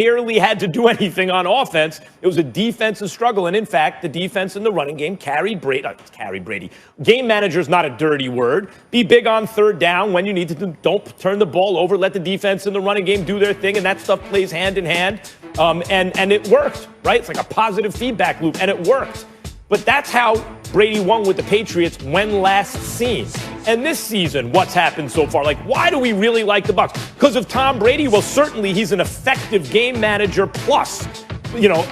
barely had to do anything on offense. It was a defensive struggle. And in fact, the defense in the running game carried Brady. Game manager is not a dirty word. Be big on third down when you need to. Don't turn the ball over. Let the defense in the running game do their thing. And that stuff plays hand in hand. And it worked, right? It's like a positive feedback loop, and it worked. But that's how Brady won with the Patriots when last seen. And this season, what's happened so far? Like, why do we really like the Bucs? Because of Tom Brady? Well, certainly he's an effective game manager plus,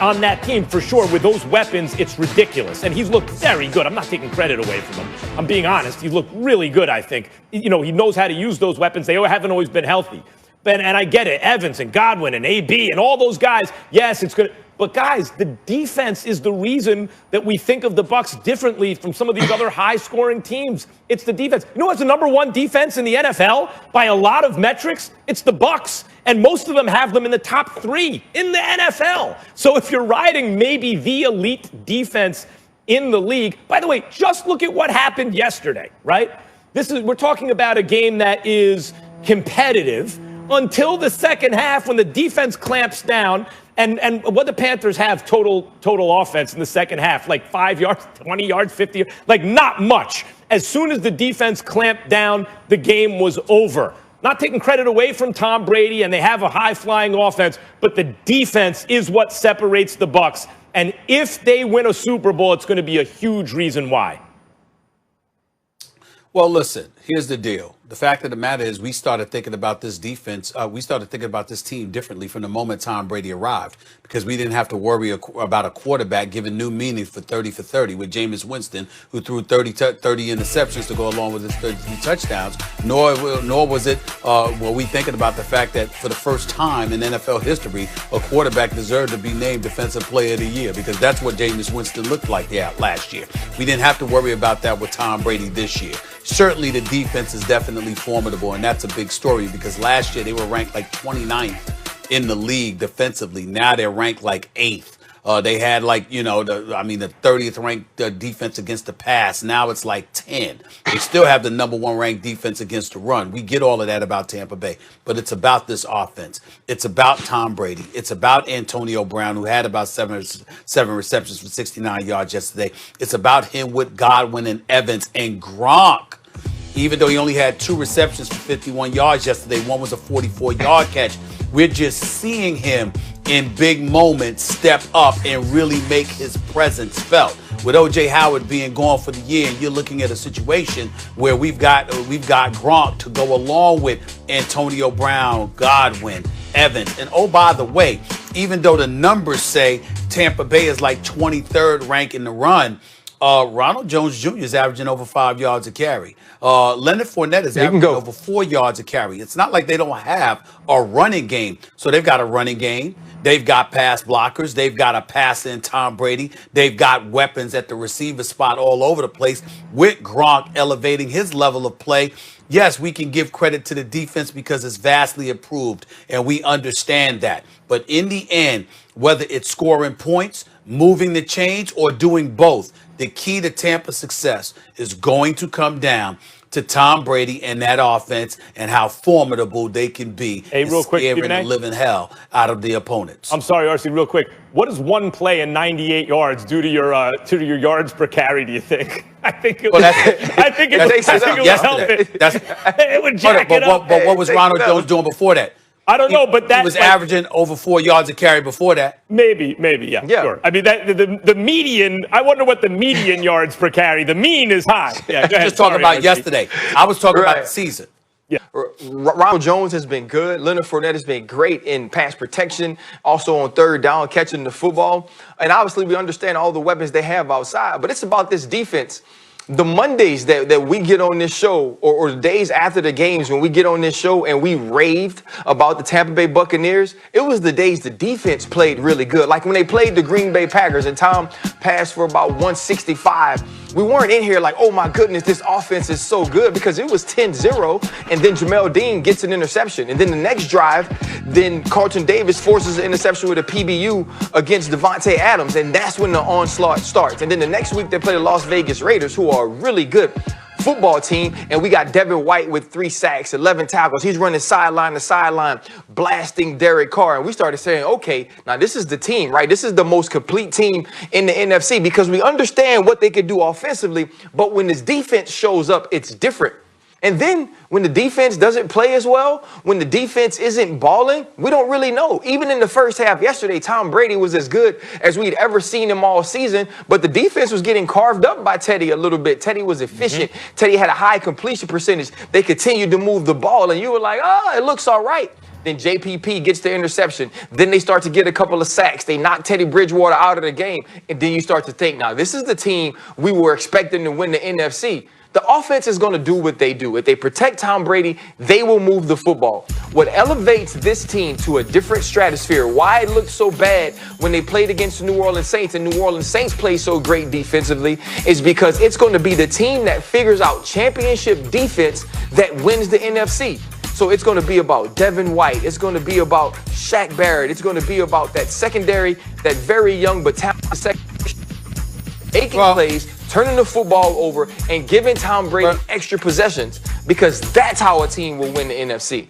on that team for sure. With those weapons, it's ridiculous. And he's looked very good. I'm not taking credit away from him. I'm being honest. He's looked really good, I think. He knows how to use those weapons. They haven't always been healthy. And I get it. Evans and Godwin and AB and all those guys. Yes, it's good. But guys, the defense is the reason that we think of the Bucs differently from some of these other high-scoring teams. It's the defense. You know what's the number one defense in the NFL by a lot of metrics? It's the Bucs, and most of them have them in the top 3 in the NFL. So if you're riding maybe the elite defense in the league, by the way, just look at what happened yesterday, right? We're talking about a game that is competitive until the second half when the defense clamps down. And what the Panthers have total offense in the second half, like 5 yards, 20 yards, 50 yards, like not much. As soon as the defense clamped down, the game was over. Not taking credit away from Tom Brady, and they have a high-flying offense, but the defense is what separates the Bucs. And if they win a Super Bowl, it's going to be a huge reason why. Well, listen, here's the deal. The fact of the matter is we started thinking about this defense. We started thinking about this team differently from the moment Tom Brady arrived, because we didn't have to worry about a quarterback giving new meaning for 30 for 30 with Jameis Winston, who threw 30 interceptions to go along with his 33 touchdowns. Nor was it were we thinking about the fact that for the first time in NFL history, a quarterback deserved to be named Defensive Player of the Year, because that's what Jameis Winston looked like last year. We didn't have to worry about that with Tom Brady this year. Certainly the defense is definitely formidable, and that's a big story because last year they were ranked like 29th in the league defensively. Now they're ranked like 8th. They had the 30th ranked defense against the pass. Now it's like 10. They still have the number 1 ranked defense against the run. We get all of that about Tampa Bay, but it's about this offense. It's about Tom Brady. It's about Antonio Brown, who had about seven receptions for 69 yards yesterday. It's about him with Godwin and Evans and Gronk. Even though he only had 2 receptions for 51 yards yesterday, one was a 44-yard catch. We're just seeing him in big moments step up and really make his presence felt. With O.J. Howard being gone for the year, and you're looking at a situation where we've got Gronk to go along with Antonio Brown, Godwin, Evans. And oh, by the way, even though the numbers say Tampa Bay is like 23rd ranked in the run, Ronald Jones Jr. is averaging over 5 yards a carry. Leonard Fournette is averaging over 4 yards a carry. It's not like they don't have a running game. So they've got a running game. They've got pass blockers. They've got a passer in Tom Brady. They've got weapons at the receiver spot all over the place, with Gronk elevating his level of play. Yes, we can give credit to the defense because it's vastly improved, and we understand that. But in the end, whether it's scoring points, moving the chains, or doing both, the key to Tampa's success is going to come down to Tom Brady and that offense and how formidable they can be. Hey, real quick, scaring the living hell out of the opponents. I'm sorry, RC, real quick. What does one play in 98 yards do to your yards per carry, do you think? I think it would help it. It would jack it up. But what was Ronald Jones doing before that? I don't know, but that was averaging over 4 yards a carry before that. Maybe, yeah, sure. I mean, the median. I wonder what the median yards per carry. The mean is high. Yeah, go ahead. Just talking about yesterday. I was talking about the season. Yeah, Ronald Jones has been good. Leonard Fournette has been great in pass protection, also on third down, catching the football. And obviously, we understand all the weapons they have outside. But it's about this defense. The Mondays that we get on this show, or the days after the games when we get on this show and we raved about the Tampa Bay Buccaneers, it was the days the defense played really good. Like when they played the Green Bay Packers and Tom passed for about 165. We weren't in here like, oh my goodness, this offense is so good, because it was 10-0, and then Jamel Dean gets an interception. And then the next drive, then Carlton Davis forces an interception with a PBU against Devontae Adams, and that's when the onslaught starts. And then the next week they play the Las Vegas Raiders, who are really good. football team, and we got Devin White with 3 sacks, 11 tackles. He's running sideline to sideline, blasting Derek Carr. And we started saying, okay, now this is the team, right? This is the most complete team in the NFC because we understand what they can do offensively, but when this defense shows up, it's different. And then when the defense doesn't play as well, when the defense isn't balling, we don't really know. Even in the first half yesterday, Tom Brady was as good as we'd ever seen him all season, but the defense was getting carved up by Teddy a little bit. Teddy was efficient. Teddy had a high completion percentage. They continued to move the ball, and you were like, oh, it looks all right. Then JPP gets the interception. Then they start to get a couple of sacks. They knock Teddy Bridgewater out of the game. And then you start to think, now, this is the team we were expecting to win the NFC. The offense is going to do what they do. If they protect Tom Brady, they will move the football. What elevates this team to a different stratosphere, why it looked so bad when they played against the New Orleans Saints and New Orleans Saints play so great defensively, is because it's going to be the team that figures out championship defense that wins the NFC. So it's going to be about Devin White. It's going to be about Shaq Barrett. It's going to be about that secondary, that very young but talented secondary. Making plays, turning the football over, and giving Tom Brady extra possessions, because that's how a team will win the NFC.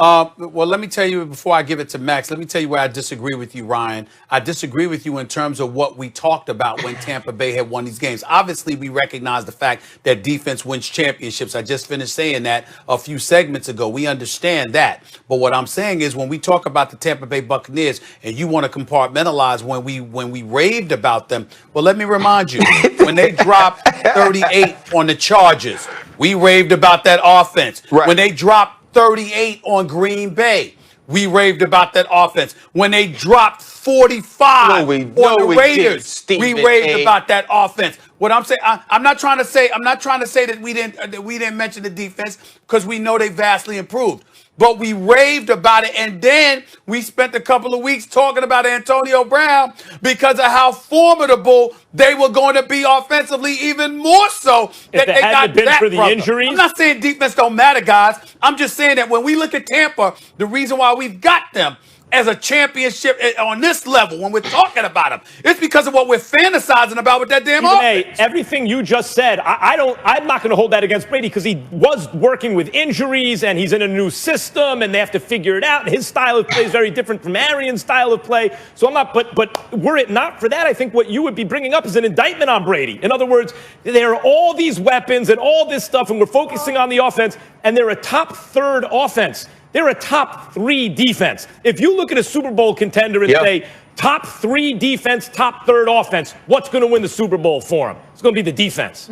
Well, let me tell you before I give it to Max, let me tell you where I disagree with you, Ryan. I disagree with you in terms of what we talked about when Tampa Bay had won these games. Obviously, we recognize the fact that defense wins championships. I just finished saying that a few segments ago. We understand that. But what I'm saying is when we talk about the Tampa Bay Buccaneers and you want to compartmentalize when we raved about them, well, let me remind you, when they dropped 38 on the Chargers, we raved about that offense. Right. When they dropped 38 on Green Bay, we raved about that offense. When they dropped 45 on the Raiders, we raved about that offense. What I'm saying, I'm not trying to say that we didn't mention the defense, because we know they vastly improved. But we raved about it, and then we spent a couple of weeks talking about Antonio Brown because of how formidable they were going to be offensively, even more so that they got been that for the injuries. I'm not saying defense don't matter, guys. I'm just saying that when we look at Tampa, the reason why we've got them as a championship on this level, when we're talking about them, it's because of what we're fantasizing about with that damn offense. Everything you just said, I'm not going to hold that against Brady, because he was working with injuries and he's in a new system and they have to figure it out. His style of play is very different from Arians' style of play. So I'm not, but were it not for that, I think what you would be bringing up is an indictment on Brady. In other words, there are all these weapons and all this stuff, and we're focusing on the offense, and they're a top third offense. They're a top 3 defense. If you look at a Super Bowl contender and say, top 3 defense, top third offense, what's going to win the Super Bowl for them? It's going to be the defense.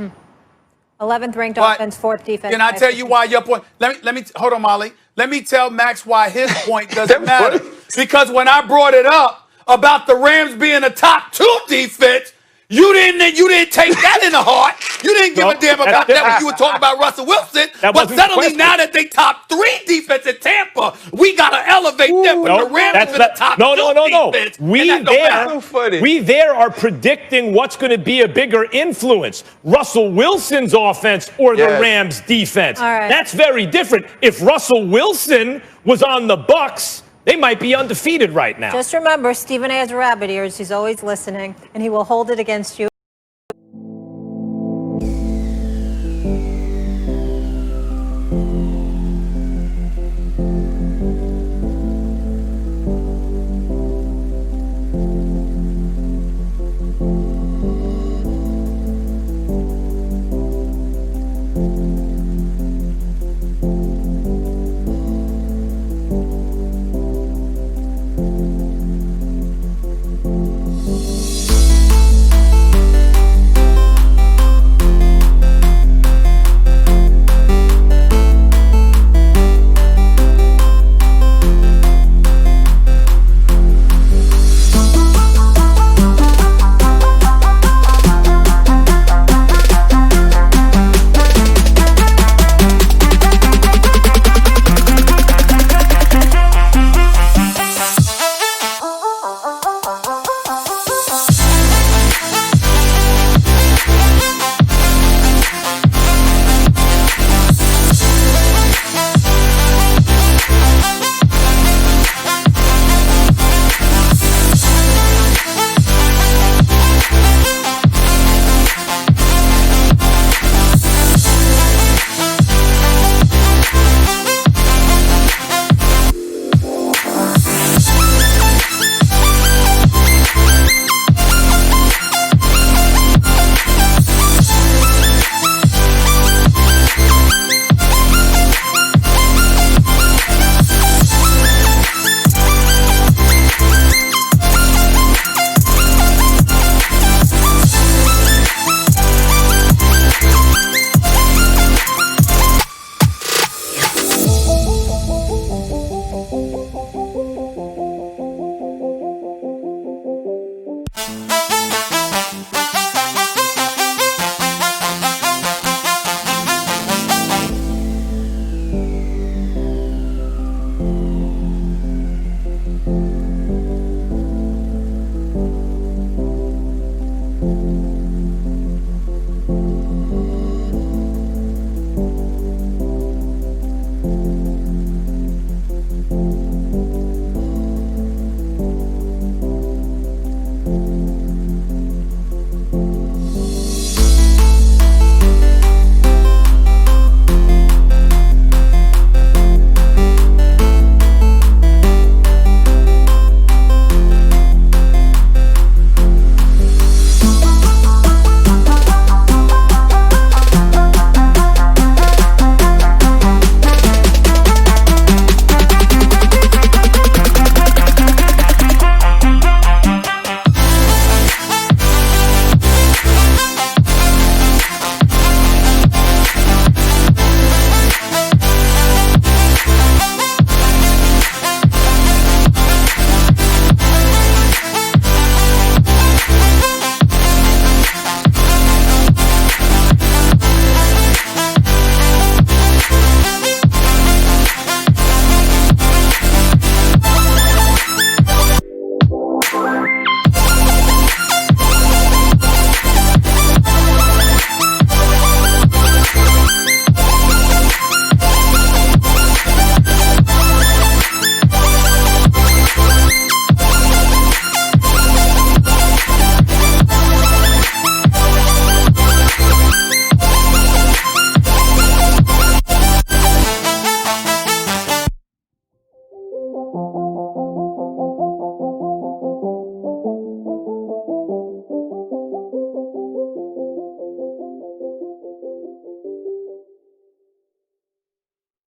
11th ranked offense, 4th defense. Can I tell you why your point? Let me hold on, Molly. Let me tell Max why his point doesn't matter. Because when I brought it up about the Rams being a top 2 defense, you didn't take that in the heart. You didn't give a damn about that when you were talking about Russell Wilson. But suddenly now that they top 3 defense in Tampa, we got to elevate them. But the Rams are the top 2 defense. We there are predicting what's going to be a bigger influence, Russell Wilson's offense or the Rams' defense. Right. That's very different. If Russell Wilson was on the Bucs, they might be undefeated right now. Just remember, Stephen A. has rabbit ears. He's always listening, and he will hold it against you.